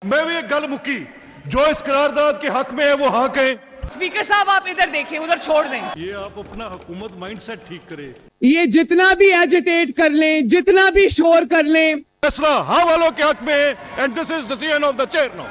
میں بھی ایک گل مکی جو اس قرارداد کے حق میں ہے وہ ہاں کہیں. اسپیکر صاحب آپ ادھر دیکھیں, ادھر چھوڑ دیں. یہ آپ اپنا حکومت مائنڈ سیٹ ٹھیک کرے. یہ جتنا بھی ایجیٹیٹ کر لیں, جتنا بھی شور کر لیں, فیصلہ ہاں والوں کے حق میں ہے. And this is decision of the chair now.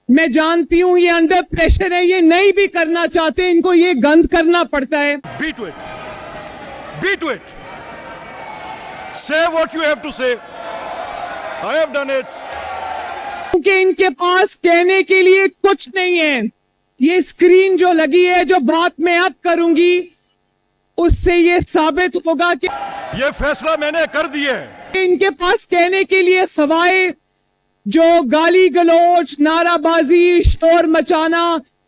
میں جانتی ہوں یہ انڈر پریشر ہے, یہ نہیں بھی کرنا چاہتے, ان کو یہ گند کرنا پڑتا ہے. Be to it. Be to it. Say what you have to say. I have done it. کیونکہ ان کے پاس کہنے کے لیے کچھ نہیں ہے. یہ اسکرین جو لگی ہے, جو بات میں اب کروں گی اس سے یہ ثابت ہوگا کہ یہ فیصلہ میں نے کر دیا ہے. ان کے پاس کہنے کے لیے سوائے جو گالی گلوچ, نعرہ بازی, شور مچانا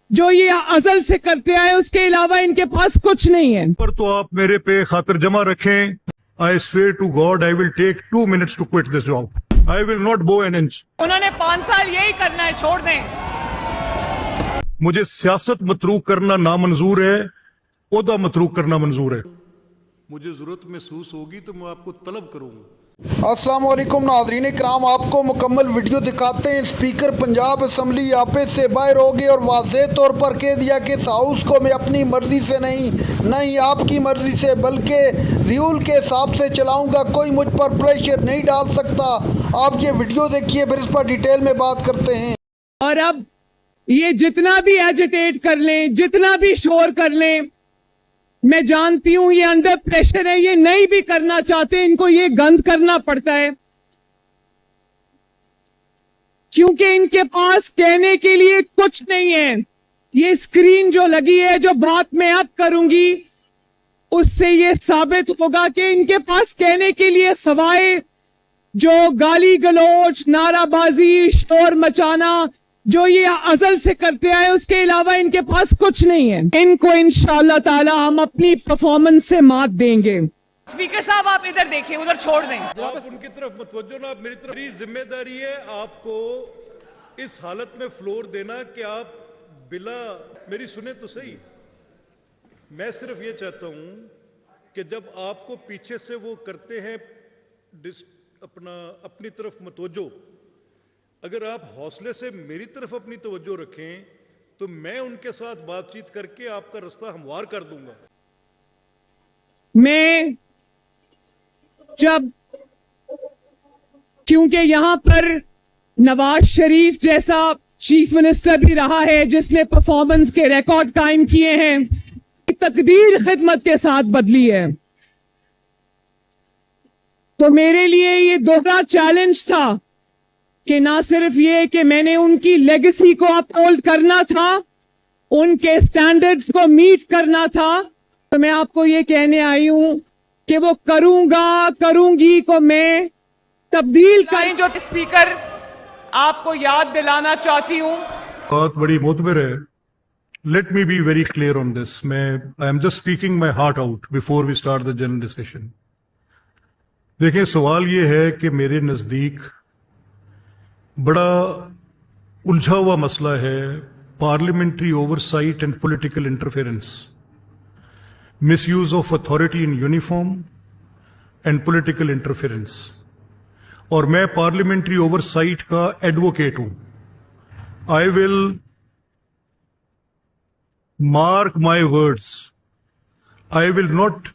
جو یہ ازل سے کرتے آئے, اس کے علاوہ ان کے پاس کچھ نہیں ہے. پر تو آپ میرے پہ خاطر جمع رکھیں. I swear to God I will take 2 minutes to quit this job. I will not bow an inch. انہوں نے 5 سال یہی کرنا ہے, چھوڑ دیں. مجھے سیاست متروک کرنا نامنظور ہے, عہدہ متروک کرنا منظور ہے. مجھے ضرورت محسوس ہوگی تو میں آپ کو طلب کروں گا. السلام علیکم ناظرین کرام, آپ کو مکمل ویڈیو دکھاتے ہیں. اسپیکر پنجاب اسمبلی آپے سے باہر ہو گئے اور واضح طور پر کہہ دیا کہ اس ہاؤس کو میں اپنی مرضی سے نہیں آپ کی مرضی سے بلکہ ریول کے حساب سے چلاؤں گا. کوئی مجھ پر پریشر نہیں ڈال سکتا. آپ یہ ویڈیو دیکھیے, پھر اس پر ڈیٹیل میں بات کرتے ہیں. اور اب یہ جتنا بھی ایجیٹیٹ کر لیں, جتنا بھی شور کر لیں, میں جانتی ہوں یہ انڈر پریشر ہے, یہ نہیں بھی کرنا چاہتے, ان کو یہ گند کرنا پڑتا ہے. کیونکہ ان کے پاس کہنے کے لیے کچھ نہیں ہے. یہ اسکرین جو لگی ہے, جو بات میں اب کروں گی اس سے یہ ثابت ہوگا کہ ان کے پاس کہنے کے لیے سوائے جو گالی گلوچ, نعرہ بازی, شور مچانا جو یہ ازل سے کرتے آئے, اس کے علاوہ ان کے پاس کچھ نہیں ہے. ان کو انشاءاللہ تعالی ہم اپنی پرفارمنس سے مات دیں گے. اسپیکر صاحب آپ ادھر دیکھیں, ادھر چھوڑ دیں. آپ ان کی طرف متوجہ نہ, آپ میری طرف. میری ذمہ داری ہے آپ کو اس حالت میں فلور دینا کہ آپ بلا میری سنیں تو صحیح. میں صرف یہ چاہتا ہوں کہ جب آپ کو پیچھے سے وہ کرتے ہیں اپنی طرف متوجہ, اگر آپ حوصلے سے میری طرف اپنی توجہ رکھیں تو میں ان کے ساتھ بات چیت کر کے آپ کا رستہ ہموار کر دوں گا. میں جب, کیونکہ یہاں پر نواز شریف جیسا چیف منسٹر بھی رہا ہے جس نے پرفارمنس کے ریکارڈ قائم کیے ہیں, تقدیر خدمت کے ساتھ بدلی ہے, تو میرے لیے یہ دوہرا چیلنج تھا کہ نہ صرف یہ کہ میں نے ان کی لیگیسی کو اپہولڈ کرنا تھا, ان کے سٹینڈرڈز کو میٹ کرنا تھا, تو میں آپ کو یہ کہنے آئی ہوں کہ وہ کروں گی کو میں تبدیل کریں. جو اسپیکر آپ کو یاد دلانا چاہتی ہوں, بات بڑی معتبر ہے. Let me be very clear on this. I am just speaking my heart out before we start the general discussion. دیکھیں, سوال یہ ہے کہ میرے نزدیک بڑا الجھا ہوا مسئلہ ہے parliamentary oversight and political interference, misuse of authority in uniform and political interference. اور میں پارلیمنٹری اوور سائٹ کا ایڈوکیٹ ہوں. I will mark my words, I will not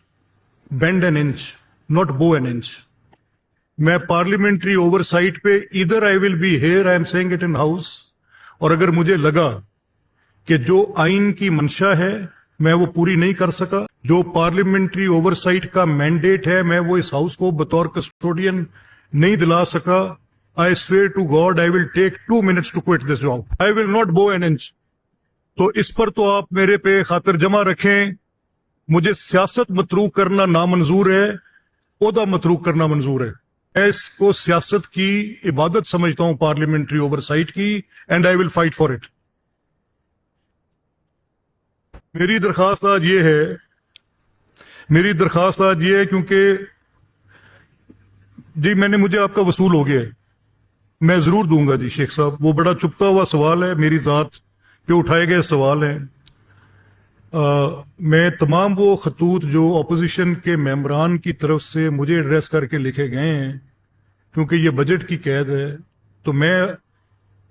bend an inch, not bow an inch. میں parliamentary oversight پہ ادھر I will be here, I am seeing it in house, اور اگر مجھے لگا کہ جو آئین کی منشا ہے میں وہ پوری نہیں کر سکا, جو پارلیمنٹری اوور سائٹ کا مینڈیٹ ہے میں وہ اس ہاؤس کو بطور کسٹوڈین نہیں دلا سکا, I swear to God I will take 2 minutes to quit this job. I will not bow an inch. تو اس پر تو آپ میرے پہ خاطر جمع رکھیں. مجھے سیاست متروک کرنا نامنظور ہے, عہدہ متروک کرنا منظور ہے. میں اس کو سیاست کی عبادت سمجھتا ہوں, پارلیمنٹری اوور سائٹ کی, and I will fight for it. میری درخواست آج یہ ہے کیونکہ جی مجھے آپ کا وصول ہو گیا ہے, میں ضرور دوں گا جی شیخ صاحب. وہ بڑا چپتا ہوا سوال ہے, میری ذات پہ اٹھائے گئے سوال ہیں. میں تمام وہ خطوط جو اپوزیشن کے ممبران کی طرف سے مجھے ایڈریس کر کے لکھے گئے ہیں, کیونکہ یہ بجٹ کی قید ہے, تو میں